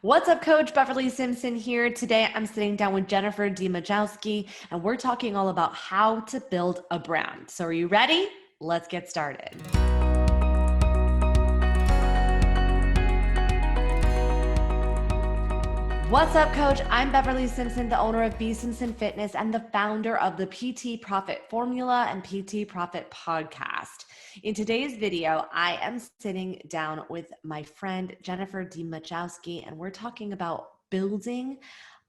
What's up, Coach? Beverly Simpson here. Today, I'm sitting down with Jennifer Dmuchowski, and we're talking all about how to build a brand. So are you ready? Let's get started. What's up, Coach? I'm Beverly Simpson, the owner of B Simpson Fitness and the founder of the PT Profit Formula and PT Profit Podcast. In today's video, I am sitting down with my friend Jennifer Demachowski, and we're talking about building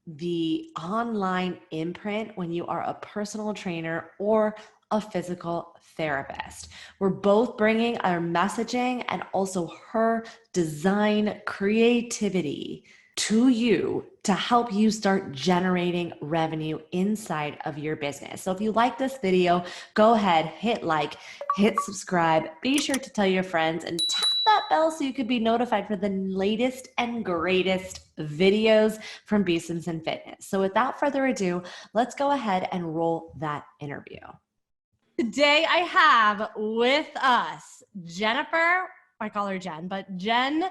the online imprint when you are a personal trainer or a physical therapist. We're both bringing our messaging and also her design creativity to you to help you start generating revenue inside of your business. So if you like this video, go ahead, hit like, hit subscribe, be sure to tell your friends and tap that bell so you could be notified for the latest and greatest videos from B Simpson Fitness. So without further ado, let's go ahead and roll that interview. Today I have with us Jennifer, I call her Jen, but Jen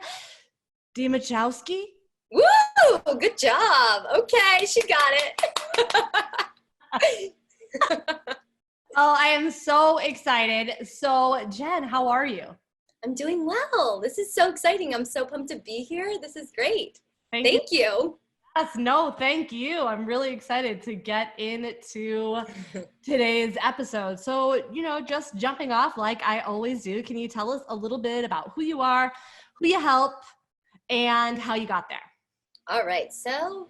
Demachowski. Woo! Good job. Okay, she got it. Oh, I am so excited. So, Jen, how are you? I'm doing well. This is so exciting. I'm so pumped to be here. This is great. Thank you. Yes, no, thank you. I'm really excited to get into today's episode. So, just jumping off like I always do, can you tell us a little bit about who you are, who you help, and how you got there? All right. So,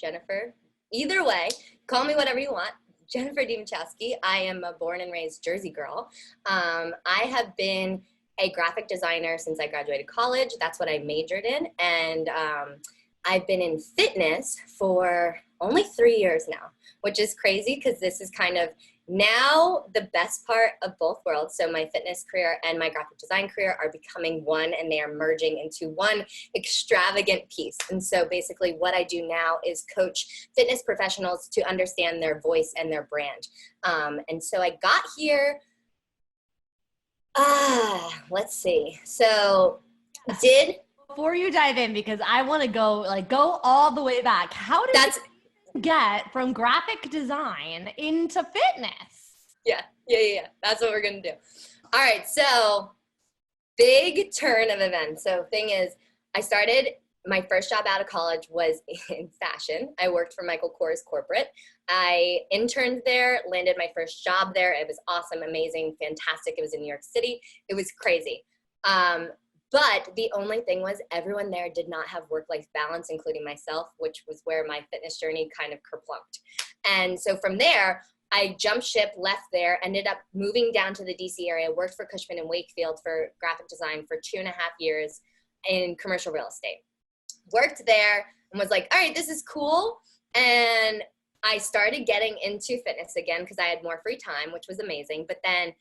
Jennifer, either way, call me whatever you want. Jennifer Dmuchowski. I am a born and raised Jersey girl. I have been a graphic designer since I graduated college. That's what I majored in. And I've been in fitness for only 3 years now, which is crazy because this is kind of now the best part of both worlds. So my fitness career and my graphic design career are becoming one, and they are merging into one extravagant piece. And so basically what I do now is coach fitness professionals to understand their voice and their brand. And so I got here, let's see. So before you dive in, because I want to go all the way back. How did you get from graphic design into fitness? Yeah. That's what we're going to do. All right. So big turn of events. So thing is, my first job out of college was in fashion. I worked for Michael Kors corporate. I interned there, landed my first job there. It was awesome, amazing, fantastic. It was in New York City. It was crazy. But the only thing was everyone there did not have work-life balance, including myself, which was where my fitness journey kind of kerplunked. And so from there, I jumped ship, left there, ended up moving down to the DC area, worked for Coachman in Wakefield for graphic design for 2.5 years in commercial real estate. Worked there and was like, all right, this is cool. And I started getting into fitness again because I had more free time, which was amazing. But then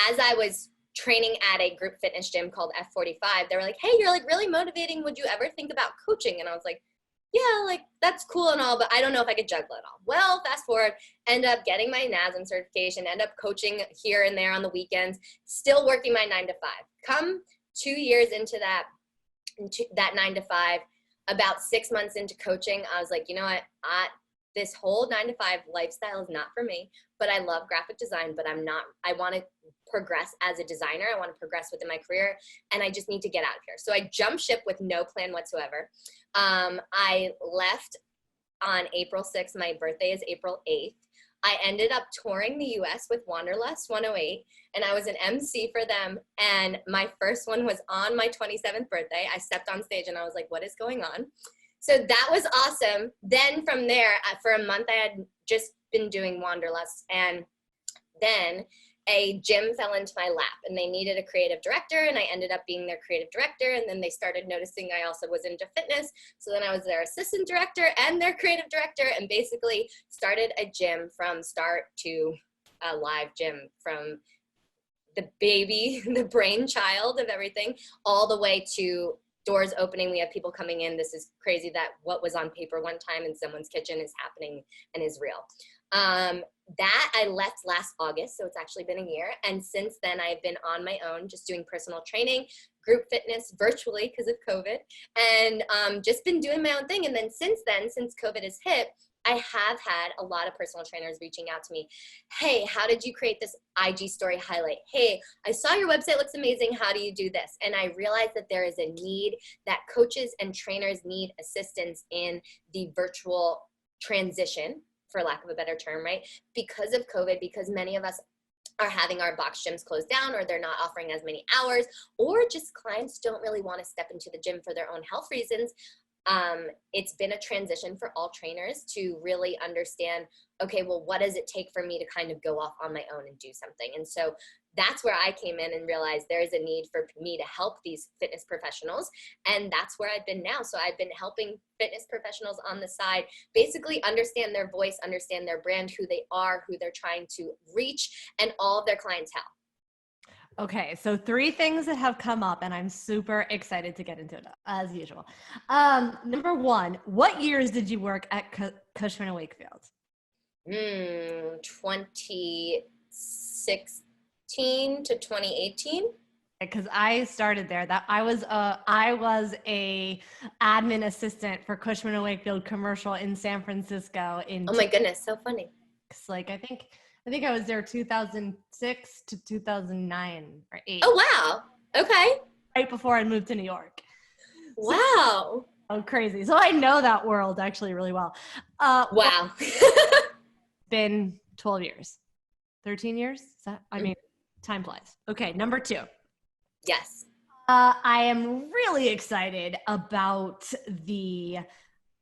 as I was training at a group fitness gym called F45, they were like, hey, you're like really motivating. Would you ever think about coaching? And I was like, yeah, like that's cool and all, but I don't know if I could juggle it all. Well, fast forward, end up getting my NASM certification, end up coaching here and there on the weekends, still working my 9 to 5. Come 2 years into that 9 to 5, about 6 months into coaching, I was like, you know what, this whole 9 to 5 lifestyle is not for me, but I love graphic design, but I want to progress as a designer. I want to progress within my career, and I just need to get out of here. So I jumped ship with no plan whatsoever. I left on April 6th. My birthday is April 8th. I ended up touring the US with Wanderlust 108, and I was an MC for them. And my first one was on my 27th birthday. I stepped on stage and I was like, what is going on? So that was awesome. Then from there, for a month, I had just been doing Wanderlust, and then a gym fell into my lap and they needed a creative director, and I ended up being their creative director. And then they started noticing I also was into fitness. So then I was their assistant director and their creative director, and basically started a gym from start to a live gym, from the baby, the brainchild of everything, all the way to doors opening. We have people coming in. This is crazy that what was on paper one time in someone's kitchen is happening and is real. that I left last August, so it's actually been a year. And since then, I've been on my own, just doing personal training, group fitness virtually because of COVID, and just been doing my own thing. And then, since COVID has hit, I have had a lot of personal trainers reaching out to me. Hey, how did you create this IG story highlight? Hey, I saw your website looks amazing. How do you do this? And I realized that there is a need that coaches and trainers need assistance in the virtual transition, for lack of a better term, right? Because of COVID, because many of us are having our box gyms closed down, or they're not offering as many hours, or just clients don't really want to step into the gym for their own health reasons. It's been a transition for all trainers to really understand, okay, well, what does it take for me to kind of go off on my own and do something? And so that's where I came in and realized there is a need for me to help these fitness professionals. And that's where I've been now. So I've been helping fitness professionals on the side, basically understand their voice, understand their brand, who they are, who they're trying to reach, and all of their clientele. Okay, so 3 things that have come up, and I'm super excited to get into it, as usual. Number 1, what years did you work at Coachman and Wakefield? 2016 to 2018. Because I started there. That I was a admin assistant for Coachman and Wakefield commercial in San Francisco. Oh my goodness, so funny. Like I think I was there 2006 to 2009 or 8. Oh, wow. Okay. Right before I moved to New York. Wow. Oh, crazy. So I know that world actually really well. Wow. Been 12 years. 13 years? Is that, I mean, time flies. Okay, number 2. Yes. I am really excited about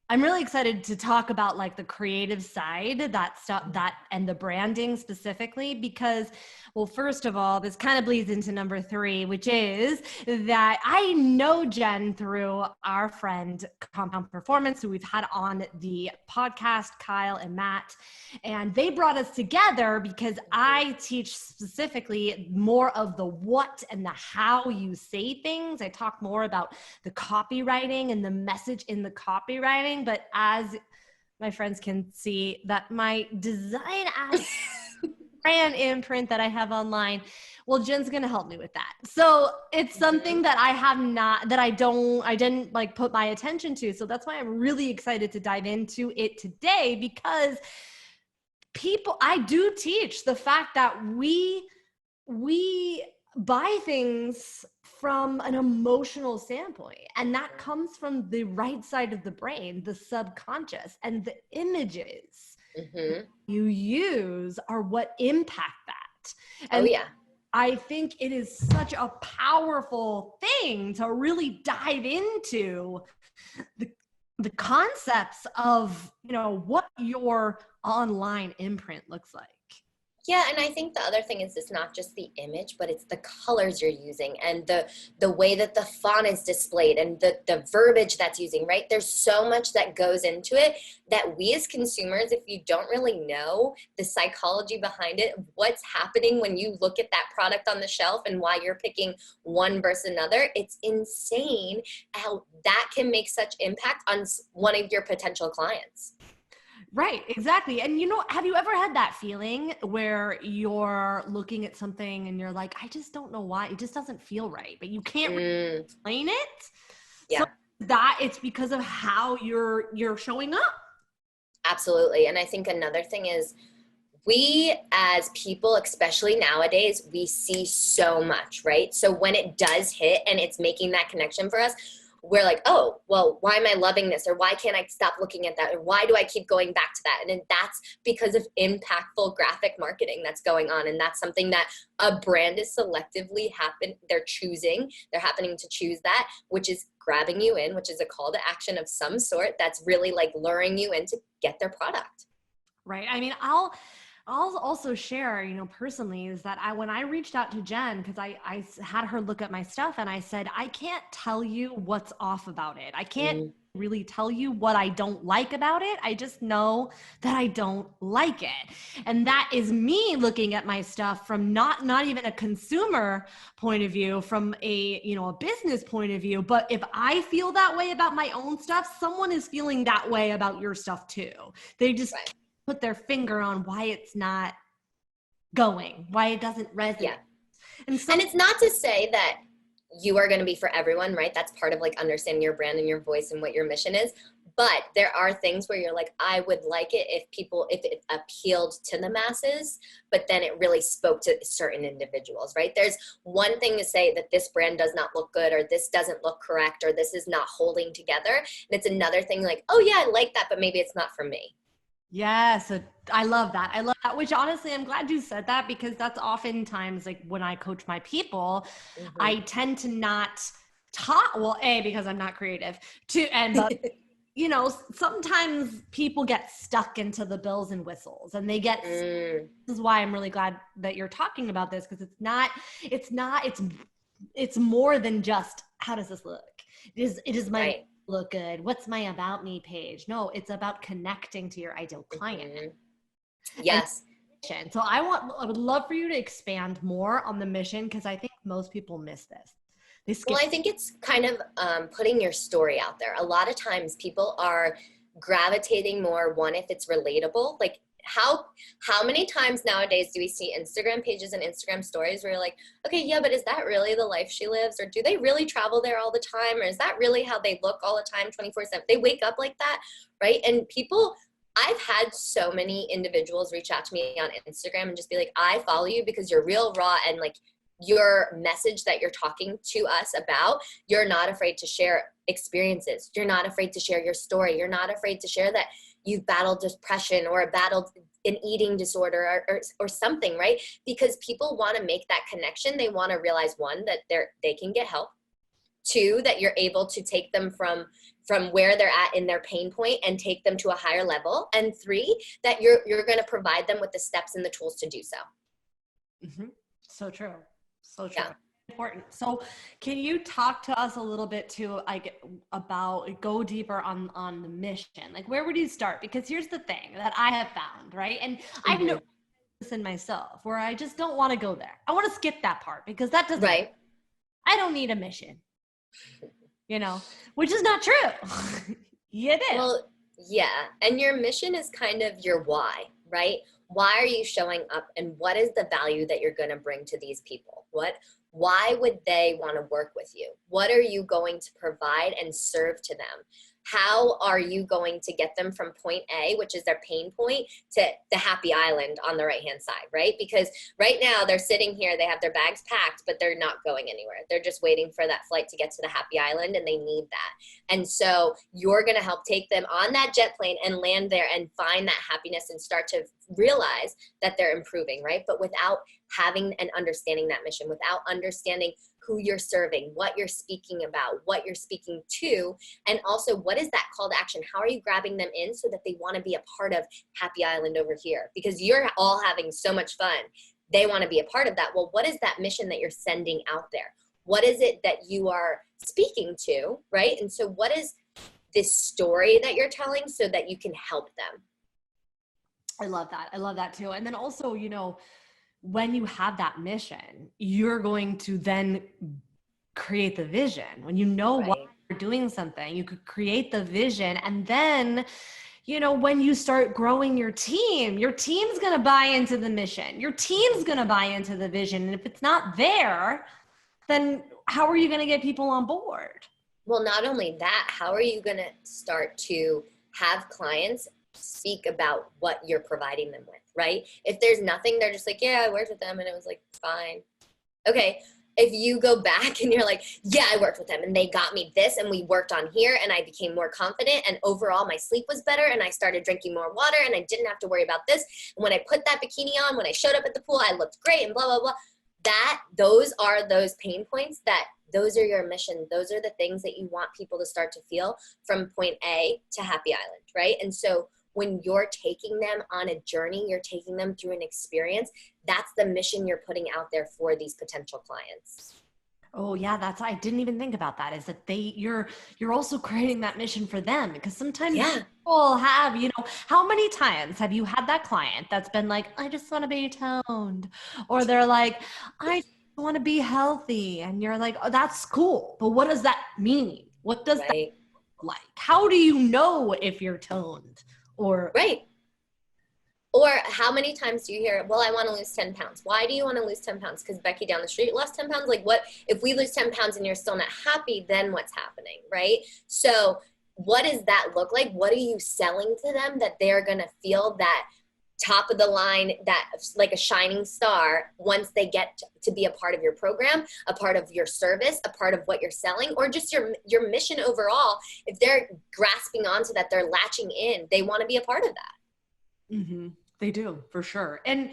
I'm really excited to talk about like the creative side, that stuff, that and the branding specifically, because, well, first of all, this kind of bleeds into number 3, which is that I know Jen through our friend Compound Performance, who we've had on the podcast, Kyle and Matt, and they brought us together because I teach specifically more of the what and the how you say things. I talk more about the copywriting and the message in the copywriting, but as my friends can see, that my design as brand imprint that I have online, well, Jen's going to help me with that. So it's something that I didn't like put my attention to. So that's why I'm really excited to dive into it today, because I do teach the fact that we buy things from an emotional standpoint, and that comes from the right side of the brain, the subconscious, and the images you use are what impact that. And I think it is such a powerful thing to really dive into the concepts of, what your online imprint looks like. Yeah, and I think the other thing is it's not just the image, but it's the colors you're using and the way that the font is displayed and the verbiage that's using, right? There's so much that goes into it that we as consumers, if you don't really know the psychology behind it, what's happening when you look at that product on the shelf and why you're picking one versus another, it's insane how that can make such impact on one of your potential clients. Right, exactly. And have you ever had that feeling where you're looking at something and you're like, I just don't know why, it just doesn't feel right, but you can't really explain it? Yeah. So that it's because of how you're showing up. Absolutely. And I think another thing is we as people, especially nowadays, we see so much, right? So when it does hit and it's making that connection for us, we're like, oh, well, why am I loving this? Or why can't I stop looking at that? Or why do I keep going back to that? And that's because of impactful graphic marketing that's going on. And that's something that a brand is selectively they're happening to choose that, which is grabbing you in, which is a call to action of some sort that's really like luring you in to get their product. Right. I mean, I'll also share, personally, is that when I reached out to Jen, because I had her look at my stuff and I said, I can't tell you what's off about it. I can't really tell you what I don't like about it. I just know that I don't like it. And that is me looking at my stuff from not even a consumer point of view, from a business point of view. But if I feel that way about my own stuff, someone is feeling that way about your stuff too. They just put their finger on why it's not going, why it doesn't resonate. Yeah. And it's not to say that you are going to be for everyone, right? That's part of like understanding your brand and your voice and what your mission is. But there are things where you're like, I would like it if it appealed to the masses, but then it really spoke to certain individuals, right? There's one thing to say that this brand does not look good, or this doesn't look correct, or this is not holding together. And it's another thing like, oh yeah, I like that, but maybe it's not for me. Yeah, so I love that. I love that, which honestly, I'm glad you said that, because that's oftentimes like when I coach my people, I tend to not talk, well, because I'm not creative, but you know, sometimes people get stuck into the bells and whistles, and they get, this is why I'm really glad that you're talking about this, because it's more than just, how does this look? It is my look good. What's my about me page? No, it's about connecting to your ideal client. Yes. So I would love for you to expand more on the mission, because I think most people miss this. Well, I think it's kind of putting your story out there. A lot of times people are gravitating more, one, if it's relatable. Like how many times nowadays do we see Instagram pages and Instagram stories where you're like, okay, yeah, but is that really the life she lives? Or do they really travel there all the time? Or is that really how they look all the time, 24/7? They wake up like that, right? And people, I've had so many individuals reach out to me on Instagram and just be like, I follow you because you're real, raw, and like, your message that you're talking to us about, you're not afraid to share experiences. You're not afraid to share your story. You're not afraid to share that you've battled depression or battled an eating disorder or something, right? Because people want to make that connection. They want to realize, one, that they can get help. Two, that you're able to take them from where they're at in their pain point and take them to a higher level. And three, that you're going to provide them with the steps and the tools to do so. Mm-hmm. So true. So true. Yeah. Important. So can you talk to us a little bit too, go deeper on the mission? Like, where would you start? Because here's the thing that I have found, right? And I've noticed this in myself, where I just don't want to go there. I want to skip that part, because that doesn't, right. I don't need a mission, you know, which is not true. Yeah, it is. Well, yeah. And your mission is kind of your why, right? Why are you showing up, and what is the value that you're going to bring to these people? Why would they want to work with you? What are you going to provide and serve to them? How are you going to get them from point A, which is their pain point, to the happy island on the right-hand side, right? Because right now they're sitting here, they have their bags packed, but they're not going anywhere. They're just waiting for that flight to get to the happy island, and they need that. And so you're going to help take them on that jet plane and land there and find that happiness and start to realize that they're improving, right? But without having and understanding that mission, without understanding who you're serving, what you're speaking about, what you're speaking to, and also what is that call to action? How are you grabbing them in so that they want to be a part of Happy Island over here? Because you're all having so much fun. They want to be a part of that. Well, what is that mission that you're sending out there? What is it that you are speaking to, right? And so what is this story that you're telling so that you can help them? I love that. I love that too. And then also, you know, when you have that mission, you're going to then create the vision. When you know why you're doing something, you could create the vision. And then, you know, when you start growing your team's going to buy into the mission. Your team's going to buy into the vision. And if it's not there, then how are you going to get people on board? Well, not only that, how are you going to start to have clients speak about what you're providing them with, right? If there's nothing, they're just like, yeah, I worked with them and it was like, fine. Okay. If you go back and you're like, yeah, I worked with them and they got me this and we worked on here and I became more confident and overall my sleep was better and I started drinking more water and I didn't have to worry about this. And when I put that bikini on, when I showed up at the pool, I looked great and blah, blah, blah. Those are those pain points those are your mission. Those are the things that you want people to start to feel from point A to Happy Island, right? And so when you're taking them on a journey, you're taking them through an experience, that's the mission you're putting out there for these potential clients. Oh yeah, I didn't even think about that, is that you're also creating that mission for them, because sometimes people have, you know, how many times have you had that client that's been like, I just want to be toned, or they're like, I just want to be healthy, and you're like, oh, that's cool, but what does that mean? What does that look like? How do you know if you're toned? Or Or how many times do you hear, well, I want to lose 10 pounds. Why do you want to lose 10 pounds? Because Becky down the street lost 10 pounds. Like, what, if we lose 10 pounds and you're still not happy, then what's happening, right? So what does that look like? What are you selling to them that they're going to feel that top of the line, that like a shining star once they get to be a part of your program, a part of your service, a part of what you're selling, or just your mission overall? If they're grasping onto that, they're latching in, they want to be a part of that. Mm-hmm. They do, for sure. And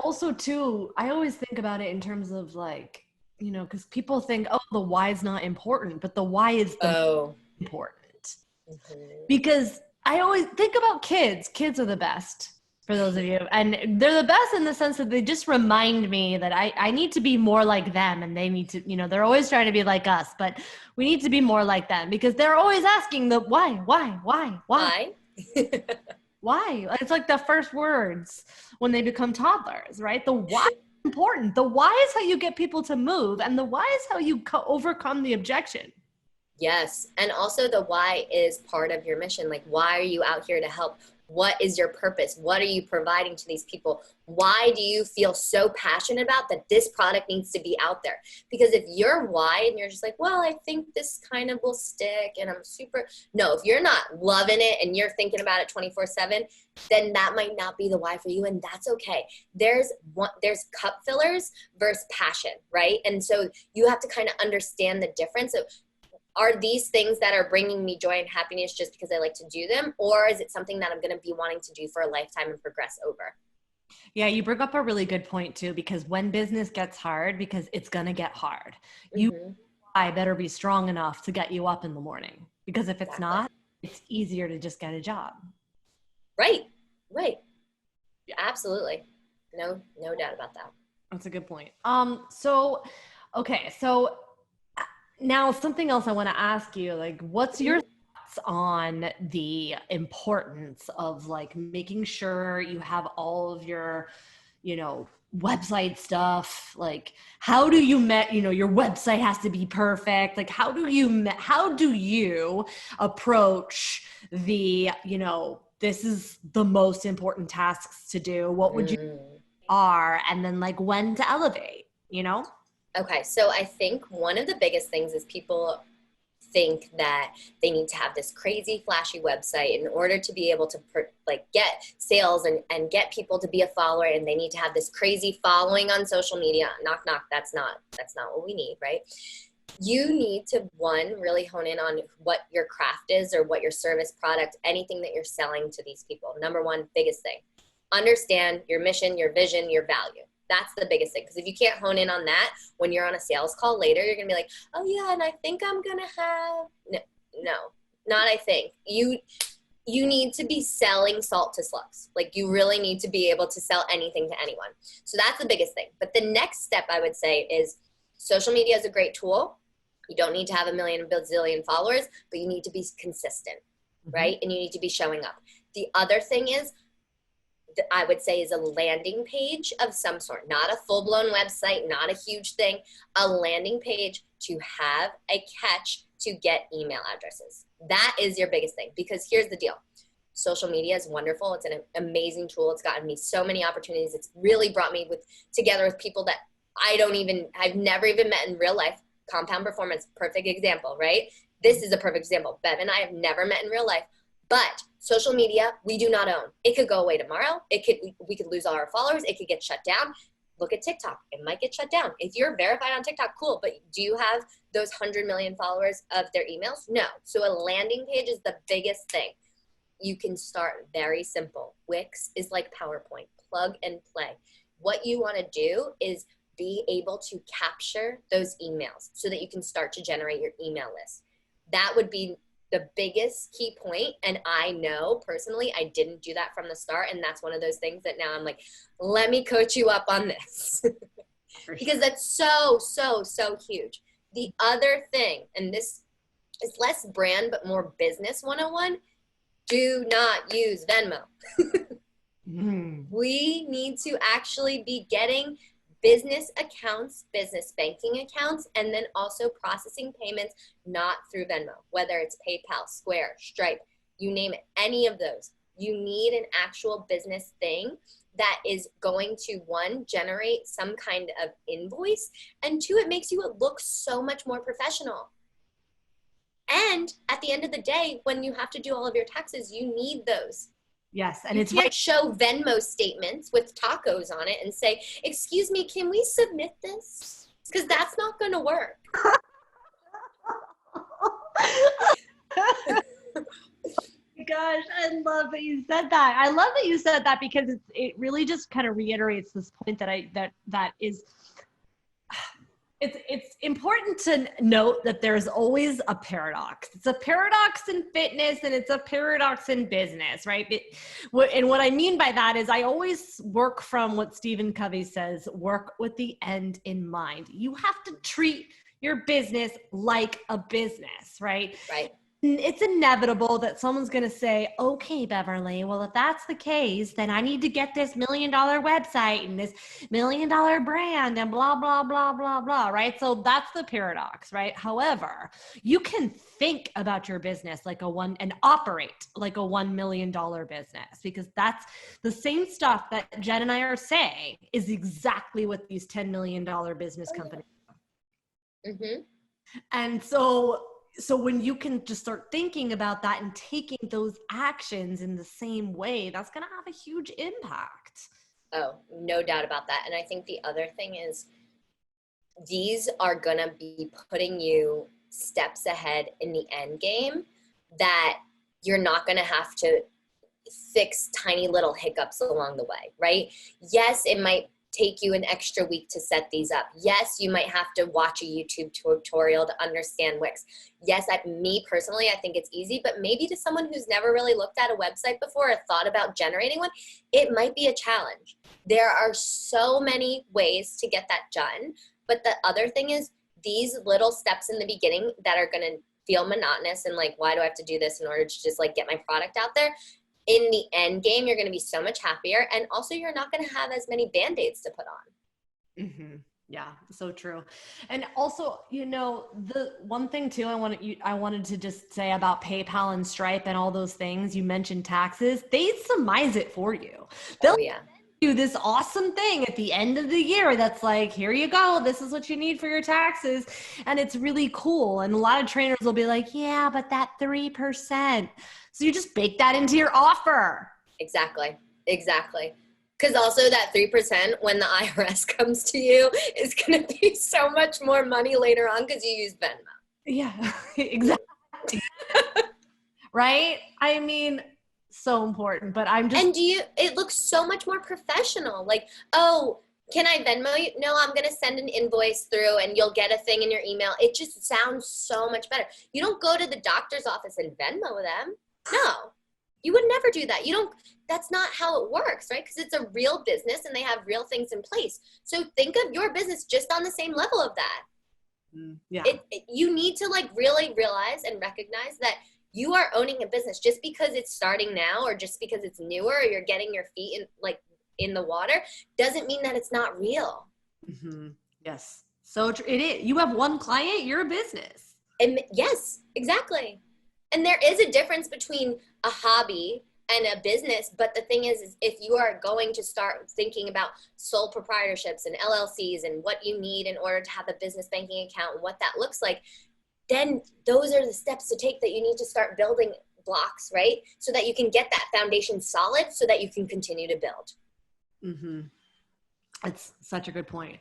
also too, I always think about it in terms of like, you know, because people think, oh, the why is not important, but the why is the important. Mm-hmm. Because I always think about kids. Kids are the best, for those of you. And they're the best in the sense that they just remind me that I need to be more like them, and they need to, you know, they're always trying to be like us, but we need to be more like them because they're always asking the why? Why? It's like the first words when they become toddlers, right? The why is important. The why is how you get people to move, and the why is how you overcome the objection. Yes. And also the why is part of your mission. Like, why are you out here to help? What is your purpose? What are you providing to these people? Why do you feel so passionate about that this product needs to be out there? Because if you're why and you're just like, well, I think this kind of will stick and I'm super, no, if you're not loving it and you're thinking about it 24/7, then that might not be the why for you. And that's okay. There's cup fillers versus passion, right? And so you have to kind of understand the difference of, are these things that are bringing me joy and happiness just because I like to do them? Or is it something that I'm going to be wanting to do for a lifetime and progress over? Yeah, you bring up a really good point too, because when business gets hard, because it's going to get hard, you I better be strong enough to get you up in the morning. Because if it's not, it's easier to just get a job. Right. Absolutely. No doubt about that. That's a good point. So now something else I want to ask you, like, what's your thoughts on the importance of like making sure you have all of your, you know, website stuff? Like, how do you your website has to be perfect. Like, how do you approach the, you know, this is the most important tasks to do. What would you are, and then like when to elevate, you know? Okay, so I think one of the biggest things is people think that they need to have this crazy flashy website in order to be able to get sales and get people to be a follower, and they need to have this crazy following on social media. Knock knock, that's not what we need, right? You need to, one, really hone in on what your craft is or what your service, product, anything that you're selling to these people. Number one, biggest thing, understand your mission, your vision, your value. That's the biggest thing. Because if you can't hone in on that, when you're on a sales call later, you're going to be like, oh yeah, and I think I'm going to have, no, not I think. You need to be selling salt to slugs. Like, you really need to be able to sell anything to anyone. So that's the biggest thing. But the next step I would say is social media is a great tool. You don't need to have a million and bazillion followers, but you need to be consistent, right? And you need to be showing up. The other thing is, I would say, is a landing page of some sort, not a full-blown website, not a huge thing, a landing page to have a catch to get email addresses. That is your biggest thing, because here's the deal. Social media is wonderful. It's an amazing tool. It's gotten me so many opportunities. It's really brought me together with people that I've never even met in real life. Compound Performance, perfect example, right? This is a perfect example. Bev and I have never met in real life. But social media, we do not own. It could go away tomorrow. We could lose all our followers. It could get shut down. Look at TikTok. It might get shut down. If you're verified on TikTok, cool. But do you have those 100 million followers of their emails? No. So a landing page is the biggest thing. You can start very simple. Wix is like PowerPoint. Plug and play. What you want to do is be able to capture those emails so that you can start to generate your email list. That would be the biggest key point. And I know personally, I didn't do that from the start. And that's one of those things that now I'm like, let me coach you up on this because that's so, so, so huge. The other thing, and this is less brand, but more business 101, do not use Venmo. We need to actually be getting business accounts, business banking accounts, and then also processing payments not through Venmo, whether it's PayPal, Square, Stripe, you name it, any of those. You need an actual business thing that is going to, one, generate some kind of invoice, and two, it makes you look so much more professional. And at the end of the day, when you have to do all of your taxes, you need those. Yes. And you it's can't show Venmo statements with tacos on it and say, excuse me, can we submit this? Because that's not going to work. Gosh, I love that you said that. I love that you said that because it really just kind of reiterates this point that is, it's important to note that there's always a paradox. It's a paradox in fitness and it's a paradox in business, right? And what I mean by that is I always work from what Stephen Covey says, work with the end in mind. You have to treat your business like a business, right? Right. It's inevitable that someone's going to say, okay, Beverly, well, if that's the case, then I need to get this $1 million website and this $1 million brand and blah, blah, blah, blah, blah, right? So that's the paradox, right? However, you can think about your business and operate like a $1 million business, because that's the same stuff that Jen and I are saying is exactly what these $10 million business companies do. Mm-hmm. And so when you can just start thinking about that and taking those actions in the same way, that's going to have a huge impact. Oh, no doubt about that. And I think the other thing is these are going to be putting you steps ahead in the end game that you're not going to have to fix tiny little hiccups along the way, right? Yes, it might take you an extra week to set these up. Yes, you might have to watch a YouTube tutorial to understand Wix. Yes, me personally, I think it's easy, but maybe to someone who's never really looked at a website before or thought about generating one, it might be a challenge. There are so many ways to get that done. But the other thing is these little steps in the beginning that are going to feel monotonous and like, why do I have to do this in order to just like get my product out there? In the end game, you're going to be so much happier. And also you're not going to have as many Band-Aids to put on. Mm-hmm. Yeah, so true. And also, the one thing too, I wanted to just say about PayPal and Stripe and all those things, you mentioned taxes, they surmise it for you. They'll do this awesome thing at the end of the year that's like, here you go, this is what you need for your taxes. And it's really cool. And a lot of trainers will be like, yeah, but that 3%. So you just bake that into your offer. Exactly. Because also that 3% when the IRS comes to you is going to be so much more money later on because you use Venmo. Yeah, exactly. Right? I mean, so important, but it looks so much more professional. Like, oh, can I Venmo you? No, I'm going to send an invoice through and you'll get a thing in your email. It just sounds so much better. You don't go to the doctor's office and Venmo them. No, you would never do that. That's not how it works, right? Because it's a real business and they have real things in place. So think of your business just on the same level of that. Yeah. You need to like really realize and recognize that you are owning a business just because it's starting now or just because it's newer or you're getting your feet in the water doesn't mean that it's not real. Mm-hmm. Yes. So it is. You have one client, you're a business. And yes, exactly. And there is a difference between a hobby and a business. But the thing is if you are going to start thinking about sole proprietorships and LLCs and what you need in order to have a business banking account and what that looks like, then those are the steps to take that you need to start building blocks, right? So that you can get that foundation solid so that you can continue to build. Mm-hmm. It's such a good point.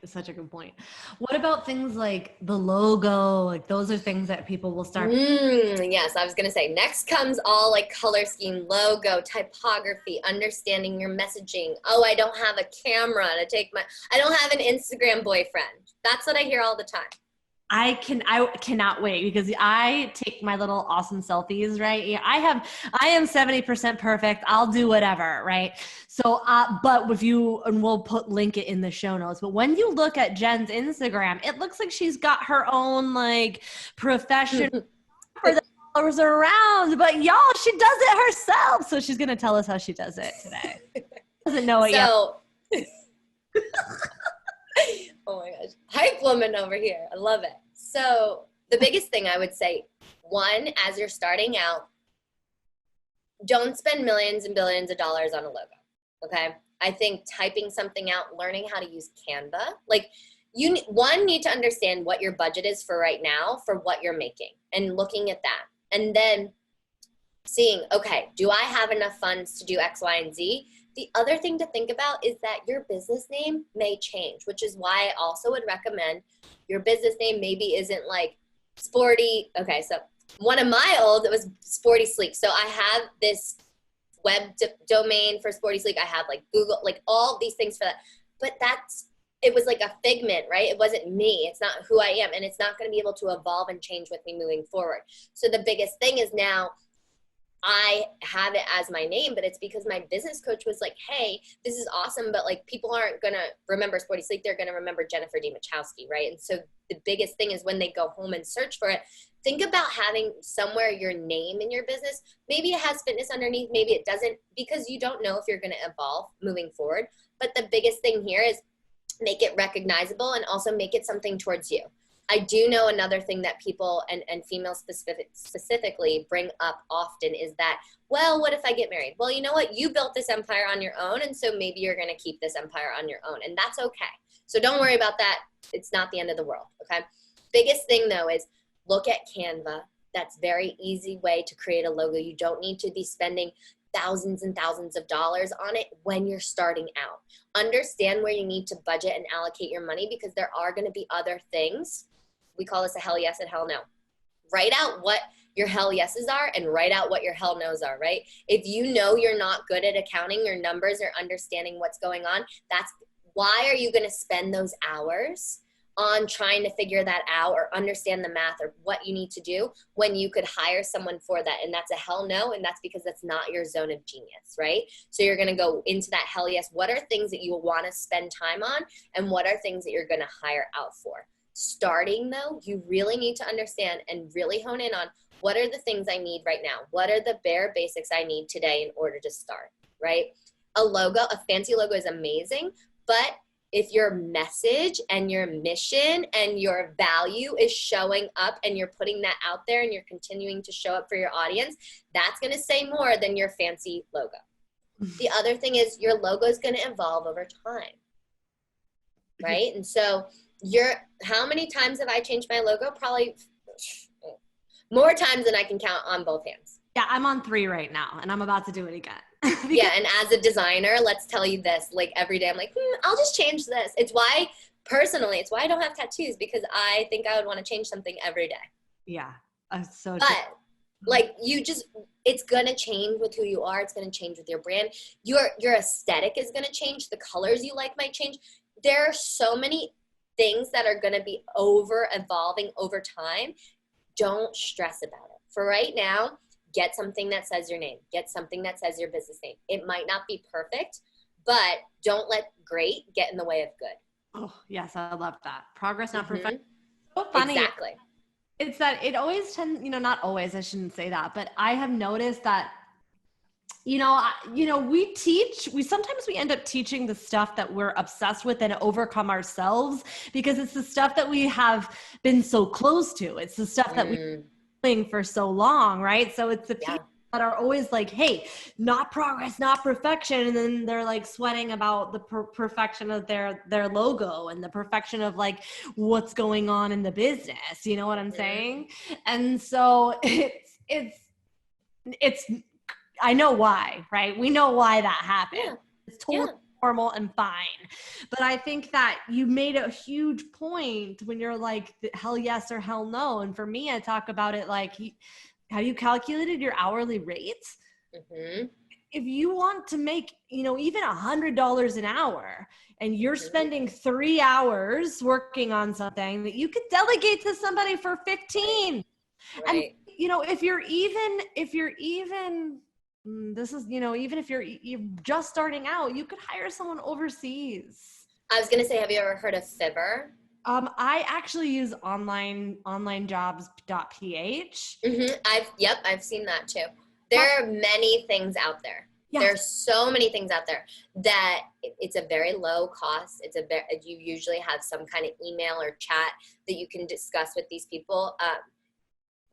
What about things like the logo? Like those are things that people will start. Yes, I was going to say next comes all like color scheme, logo, typography, understanding your messaging. Oh, I don't have a camera to I don't have an Instagram boyfriend. That's what I hear all the time. I cannot wait because I take my little awesome selfies, right? I am 70% perfect. I'll do whatever, right? So, but and we'll link it in the show notes. But when you look at Jen's Instagram, it looks like she's got her own like profession for the followers around. But y'all, she does it herself. So she's gonna tell us how she does it today. Doesn't know it yet. Oh my gosh. Hype woman over here. I love it. So the biggest thing I would say, one, as you're starting out, don't spend millions and billions of dollars on a logo. Okay. I think typing something out, learning how to use Canva, like you need to understand what your budget is for right now for what you're making and looking at that. And then seeing, okay, do I have enough funds to do X, Y, and Z? The other thing to think about is that your business name may change, which is why I also would recommend your business name maybe isn't like sporty. Okay, so one of my old, it was Sporty Sleek. So I have this web domain for Sporty Sleek. I have like Google, like all these things for that. But it was like a figment, right? It wasn't me. It's not who I am. And it's not going to be able to evolve and change with me moving forward. So the biggest thing is now I have it as my name, but it's because my business coach was like, hey, this is awesome, but like people aren't going to remember Sporty Sleek. They're going to remember Jennifer Dmuchowski, right? And so the biggest thing is when they go home and search for it, think about having somewhere your name in your business. Maybe it has fitness underneath, maybe it doesn't, because you don't know if you're going to evolve moving forward. But the biggest thing here is make it recognizable and also make it something towards you. I do know another thing that people and females specifically bring up often is that, well, what if I get married? Well, you know what? You built this empire on your own, and so maybe you're going to keep this empire on your own, and that's okay. So don't worry about that. It's not the end of the world, okay? Biggest thing, though, is look at Canva. That's very easy way to create a logo. You don't need to be spending thousands and thousands of dollars on it when you're starting out. Understand where you need to budget and allocate your money because there are going to be other things. We call this a hell yes and hell no. Write out what your hell yeses are and write out what your hell no's are, right? If you know you're not good at accounting your numbers or understanding what's going on, that's why are you going to spend those hours on trying to figure that out or understand the math or what you need to do when you could hire someone for that? And that's a hell no. And that's because that's not your zone of genius, right? So you're going to go into that hell yes. What are things that you want to spend time on? And what are things that you're going to hire out for? Starting though, you really need to understand and really hone in on what are the things I need right now? What are the bare basics I need today in order to start, right? A logo, a fancy logo is amazing, but if your message and your mission and your value is showing up and you're putting that out there and you're continuing to show up for your audience, that's going to say more than your fancy logo. The other thing is your logo is going to evolve over time, right? And so how many times have I changed my logo? Probably more times than I can count on both hands. Yeah, I'm on 3 right now, and I'm about to do it again. Yeah, and as a designer, let's tell you this, like every day I'm like, I'll just change this. It's why I don't have tattoos, because I think I would want to change something every day. Yeah, so but like it's going to change with who you are. It's going to change with your brand. Your aesthetic is going to change. The colors you like might change. There are so many things that are going to be evolving over time. Don't stress about it. For right now, get something that says your name. Get something that says your business name. It might not be perfect, but don't let great get in the way of good. Oh, yes, I love that. Progress, not perfection. So funny. Exactly. It's that it always tends, not always, I shouldn't say that, but I have noticed that we sometimes we end up teaching the stuff that we're obsessed with and overcome ourselves because it's the stuff that we have been so close to. It's the stuff that we've been doing for so long, right? So it's the people that are always like, hey, not progress, not perfection. And then they're like sweating about the perfection of their logo and the perfection of like what's going on in the business. You know what I'm saying? And so it's I know why, right? We know why that happened. Yeah. It's totally normal and fine. But I think that you made a huge point when you're like, hell yes or hell no. And for me, I talk about it like, have you calculated your hourly rates? Mm-hmm. If you want to make, even $100 an hour and you're spending 3 hours working on something that you could delegate to somebody for 15. Right. And, if you're even this is, even if you're just starting out, you could hire someone overseas. I was going to say, have you ever heard of Fiverr? I actually use onlinejobs.ph. Mm-hmm. I've seen that too. There are many things out there. Yes. There's so many things out there that it's a very low cost. You usually have some kind of email or chat that you can discuss with these people.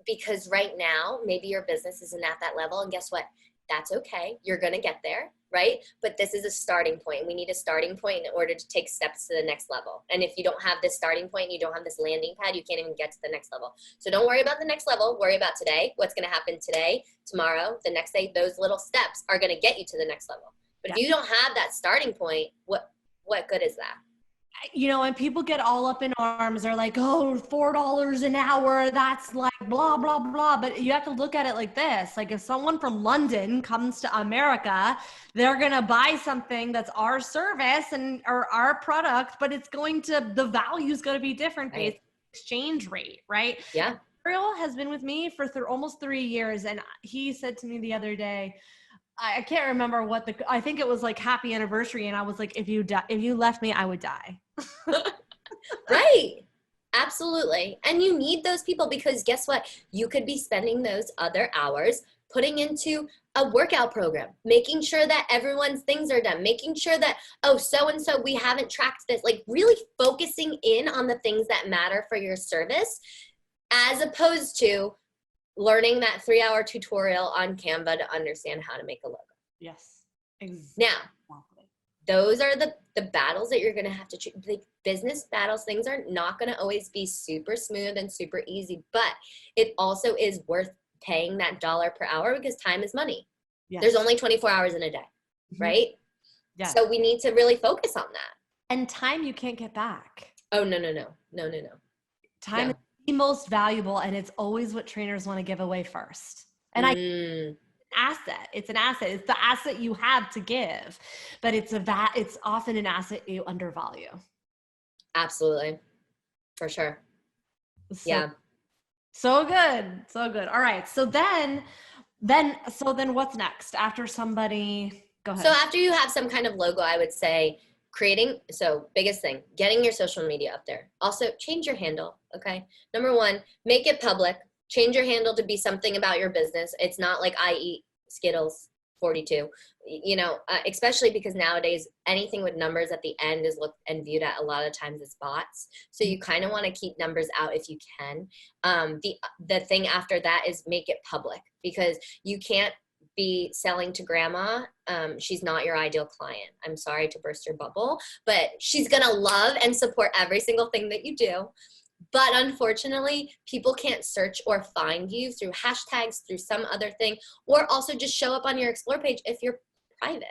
Because right now, maybe your business isn't at that level. And guess what? That's okay. You're going to get there, right? But this is a starting point. We need a starting point in order to take steps to the next level. And if you don't have this starting point, you don't have this landing pad, you can't even get to the next level. So don't worry about the next level. Worry about today, what's going to happen today, tomorrow, the next day. Those little steps are going to get you to the next level. But if you don't have that starting point, what good is that? You know, and people get all up in arms. They're like, oh, $4 an hour, that's like blah, blah, blah. But you have to look at it like this. Like if someone from London comes to America, they're going to buy something that's our service or our product, but the value is going to be different based on exchange rate, right? Yeah. Ariel has been with me for almost 3 years. And he said to me the other day, I can't remember I think it was like happy anniversary. And I was like, if you left me, I would die. Right. Absolutely. And you need those people because guess what? You could be spending those other hours putting into a workout program, making sure that everyone's things are done, making sure that, oh, so-and-so, we haven't tracked this, like really focusing in on the things that matter for your service, as opposed to learning that 3-hour tutorial on Canva to understand how to make a logo. Yes. Exactly. Now, those are the battles that you're going to have to choose. The business battles, things are not going to always be super smooth and super easy, but it also is worth paying that $1 per hour because time is money. Yes. There's only 24 hours in a day, right? Yeah. So we need to really focus on that. And time you can't get back. Oh, no. Time is the most valuable, and it's always what trainers want to give away first. And it's an asset. It's the asset you have to give, but it's often an asset you undervalue. Absolutely. For sure. So good. All right. So then what's next after somebody, go ahead. So after you have some kind of logo, I would say biggest thing, getting your social media up there. Also change your handle. Okay. Number 1, make it public. Change your handle to be something about your business. It's not like I eat Skittles 42, especially because nowadays anything with numbers at the end is looked and viewed at a lot of times as bots. So you kind of want to keep numbers out if you can. The thing after that is make it public, because you can't be selling to grandma. She's not your ideal client. I'm sorry to burst your bubble, but she's going to love and support every single thing that you do. But unfortunately, people can't search or find you through hashtags, through some other thing, or also just show up on your Explore page if you're private.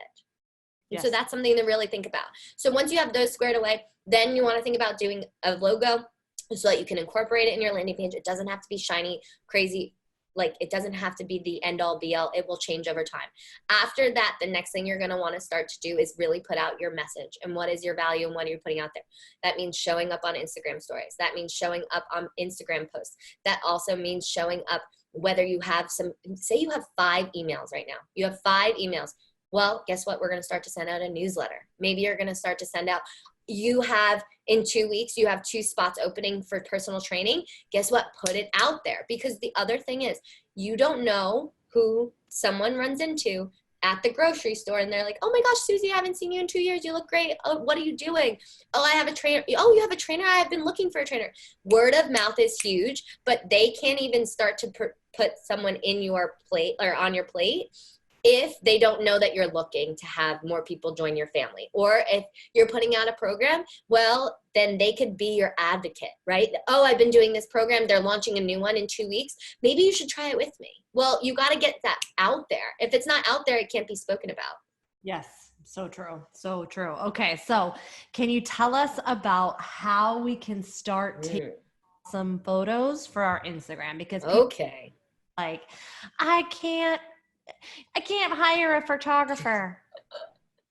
Yes. So that's something to really think about. So once you have those squared away, then you want to think about doing a logo so that you can incorporate it in your landing page. It doesn't have to be shiny, crazy. Like it doesn't have to be the end all be all. It will change over time. After that, the next thing you're going to want to start to do is really put out your message and what is your value and what are you putting out there. That means showing up on Instagram stories. That means showing up on Instagram posts. That also means showing up whether you have say you have 5 emails right now. You have 5 emails. Well, guess what? We're going to start to send out a newsletter. Maybe you're going to start to send out, in 2 weeks, you have 2 spots opening for personal training. Guess what? Put it out there, because the other thing is you don't know who someone runs into at the grocery store and they're like, oh my gosh, Susie, I haven't seen you in 2 years. You look great. Oh, what are you doing? Oh, I have a trainer. Oh, you have a trainer? I have been looking for a trainer. Word of mouth is huge, but they can't even start to put someone in your plate or on your plate if they don't know that you're looking to have more people join your family. Or if you're putting out a program, well, then they could be your advocate, right? Oh, I've been doing this program. They're launching a new one in 2 weeks. Maybe you should try it with me. Well, you got to get that out there. If it's not out there, it can't be spoken about. Yes. So true. So true. Okay. So can you tell us about how we can start taking some photos for our Instagram? Because I can't hire a photographer.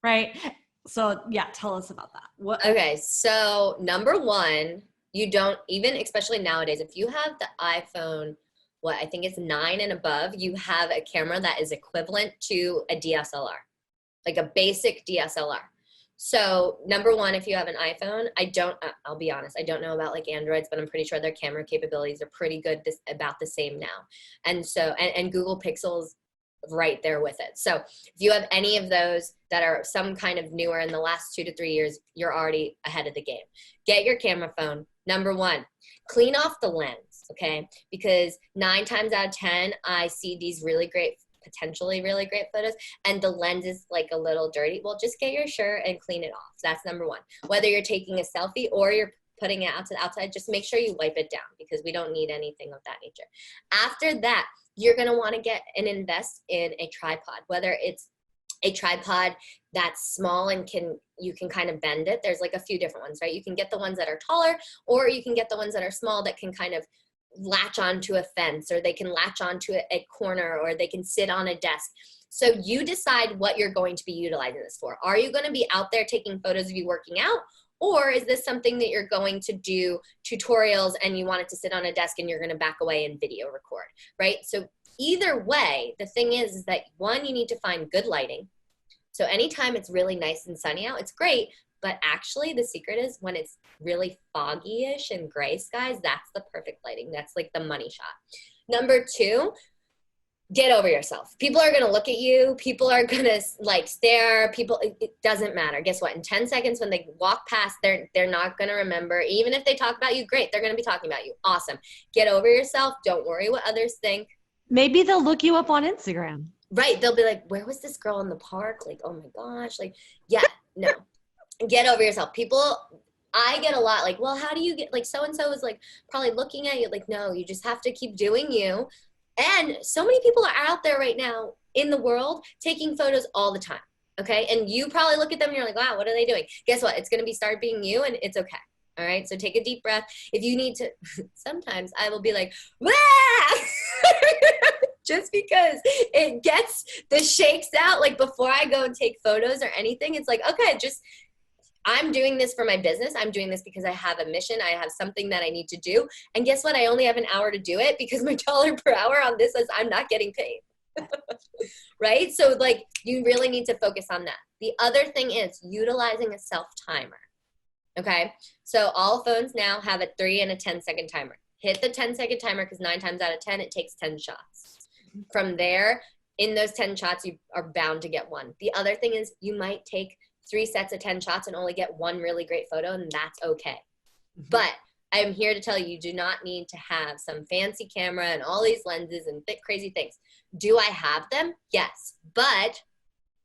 Right. So yeah, tell us about that. Okay. So number 1, you don't even, especially nowadays, if you have the iPhone, I think it's 9 and above, you have a camera that is equivalent to a DSLR, like a basic DSLR. So number 1, if you have an iPhone, I'll be honest, I don't know about like Androids, but I'm pretty sure their camera capabilities are pretty good, about the same now. And so, and Google Pixel's right there with it. So if you have any of those that are some kind of newer in the last 2 to 3 years, you're already ahead of the game. Get your camera phone. Number 1, clean off the lens, okay? Because 9 times out of 10, I see these really great potentially really great photos and the lens is like a little dirty, well, just get your shirt and clean it off. That's number one. Whether you're taking a selfie or you're putting it out to the outside, just make sure you wipe it down because we don't need anything of that nature. After that, you're going to want to get and invest in a tripod, whether it's a tripod that's small and you can kind of bend it. There's like a few different ones, right? You can get the ones that are taller, or you can get the ones that are small that can kind of latch onto a fence, or they can latch onto a corner, or they can sit on a desk. So you decide what you're going to be utilizing this for. Are you going to be out there taking photos of you working out? Or is this something that you're going to do tutorials and you want it to sit on a desk and you're going to back away and video record, right? So either way, the thing is that one, you need to find good lighting. So anytime it's really nice and sunny out, it's great. But actually the secret is when it's really foggy-ish and gray skies, that's the perfect lighting. That's like the money shot. Number two, get over yourself. People are going to look at you. People are going to like stare. It doesn't matter. Guess what? In 10 seconds when they walk past, they're not going to remember. Even if they talk about you, great. They're going to be talking about you. Awesome. Get over yourself. Don't worry what others think. Maybe they'll look you up on Instagram. Right. They'll be like, where was this girl in the park? Like, oh my gosh. Like, yeah, no. Get over yourself. I get a lot like, well, how do you get, like, so-and-so is like probably looking at you. Like, no, you just have to keep doing you. And so many people are out there right now in the world taking photos all the time. Okay. And you probably look at them and you're like, wow, what are they doing? Guess what? It's going to start being you, and it's okay. All right. So take a deep breath. If you need to, sometimes I will be like, wah! Just because it gets the shakes out, like before I go and take photos or anything, it's like, okay, I'm doing this for my business. I'm doing this because I have a mission. I have something that I need to do. And guess what? I only have an hour to do it because my dollar per hour on this is I'm not getting paid. Right? So like you really need to focus on that. The other thing is utilizing a self timer. Okay. So all phones now have a 3 and a 10-second timer. Hit the 10-second timer because 9 times out of 10, it takes 10 shots. From there, in those 10 shots, you are bound to get one. The other thing is you might take 3 sets of 10 shots and only get one really great photo, and that's okay. Mm-hmm. But I'm here to tell you, you do not need to have some fancy camera and all these lenses and crazy things. Do I have them? Yes. But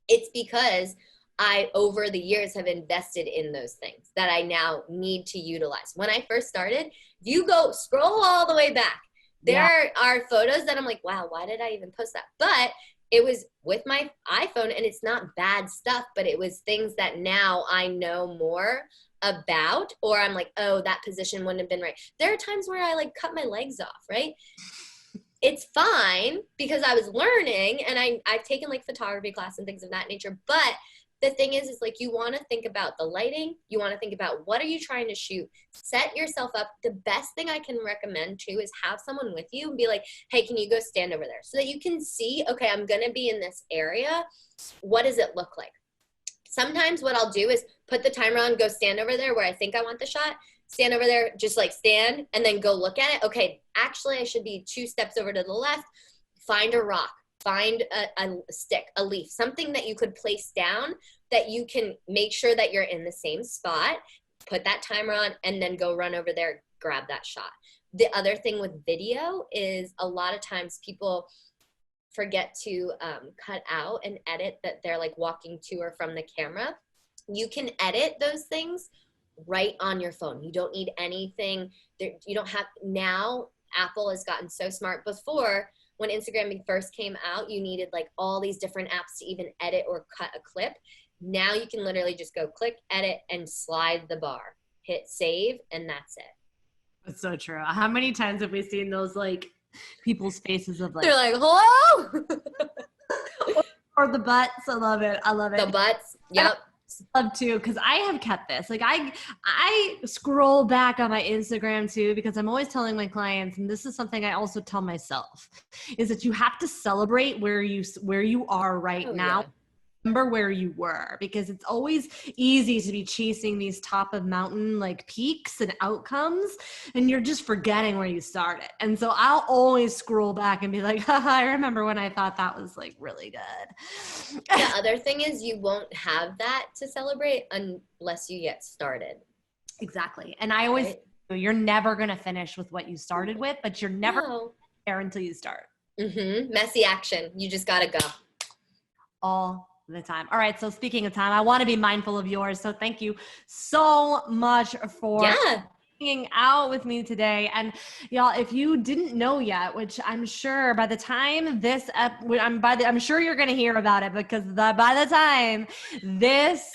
it's because I, over the years, have invested in those things that I now need to utilize. When I first started, you go scroll all the way back. There are photos that I'm like, wow, why did I even post that? But it was with my iPhone, and it's not bad stuff, but it was things that now I know more about, or I'm like, oh, that position wouldn't have been right. There are times where I like cut my legs off, right? It's fine because I was learning, and I've taken like photography class and things of that nature. But the thing is like you want to think about the lighting. You want to think about what are you trying to shoot. Set yourself up. The best thing I can recommend too is have someone with you and be like, hey, can you go stand over there so that you can see, okay, I'm going to be in this area. What does it look like? Sometimes what I'll do is put the timer on, go stand over there where I think I want the shot, stand over there, just like stand and then go look at it. Okay, actually I should be 2 steps over to the left, find a rock. Find a stick, a leaf, something that you could place down that you can make sure that you're in the same spot, put that timer on, and then go run over there, grab that shot. The other thing with video is a lot of times people forget to cut out and edit that they're like walking to or from the camera. You can edit those things right on your phone. You don't need anything. You don't have, now Apple has gotten so smart. Before, when Instagram first came out, you needed like all these different apps to even edit or cut a clip. Now you can literally just go click, edit, and slide the bar. Hit save, and that's it. That's so true. How many times have we seen those like people's faces of like, they're like, hello? or the butts. I love it. I love it. The butts. Yep. Love too, because I have kept this. Like I scroll back on my Instagram too, because I'm always telling my clients, and this is something I also tell myself, is that you have to celebrate where you are right now. Yeah. Remember where you were, because it's always easy to be chasing these top of mountain like peaks and outcomes, and you're just forgetting where you started. And so I'll always scroll back and be like, haha, I remember when I thought that was like really good. The other thing is you won't have that to celebrate unless you get started. Exactly. And I always, you're never going to finish with what you started with, but you're never there until you start. Messy action. You just got to go. All the time. All right. So speaking of time, I want to be mindful of yours. So thank you so much for hanging out with me today. And y'all, if you didn't know yet, which I'm sure by the time this, I'm sure you're going to hear about it, because by the time this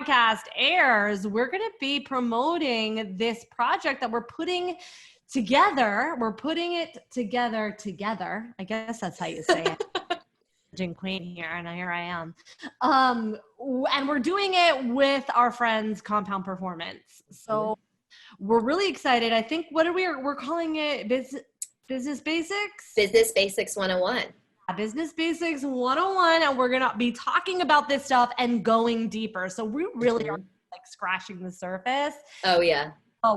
podcast airs, we're going to be promoting this project that we're putting together. We're putting it together. I guess that's how you say it. Queen here, and here I am. And we're doing it with our friends Compound Performance. So we're really excited. I think we're calling it Business Basics? Business Basics 101. Business Basics 101, and we're gonna be talking about this stuff and going deeper. So we really are like scratching the surface. Oh yeah.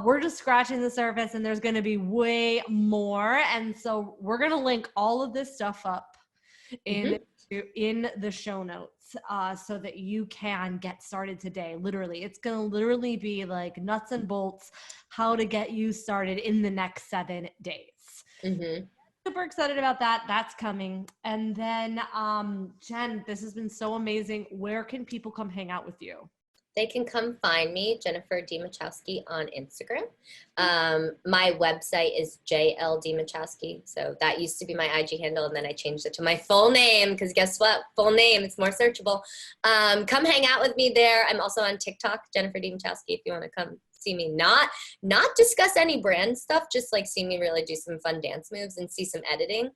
We're just scratching the surface, and there's gonna be way more. And so we're gonna link all of this stuff up in the show notes, so that you can get started today. Literally, it's going to literally be like nuts and bolts, how to get you started in the next 7 days. Super excited about that. That's coming. And then, Jen, this has been so amazing. Where can people come hang out with you? They can come find me, Jennifer Dmuchowski, on Instagram. My website is JL Demachowski. So that used to be my IG handle, and then I changed it to my full name, because guess what? Full name, it's more searchable. Come hang out with me there. I'm also on TikTok, Jennifer Demachowski, if you want to come see me not discuss any brand stuff, just like see me really do some fun dance moves and see some editing,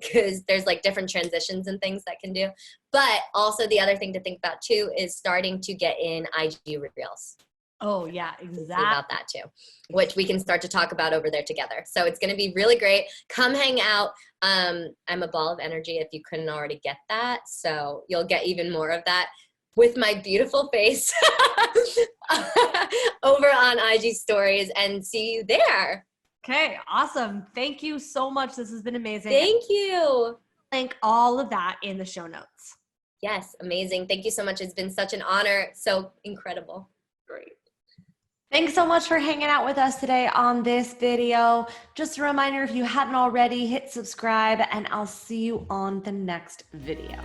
because there's like different transitions and things that can do. But also the other thing to think about too is starting to get in IG Reels. Oh yeah, exactly. See about that too, which we can start to talk about over there together. So it's going to be really great. Come hang out. I'm a ball of energy, if you couldn't already get that. So you'll get even more of that with my beautiful face over on IG stories, and see you there. Okay, awesome. Thank you so much. This has been amazing. Thank you. Link all of that in the show notes. Yes, amazing. Thank you so much. It's been such an honor. So incredible. Great. Thanks so much for hanging out with us today on this video. Just a reminder, if you haven't already, hit subscribe, and I'll see you on the next video.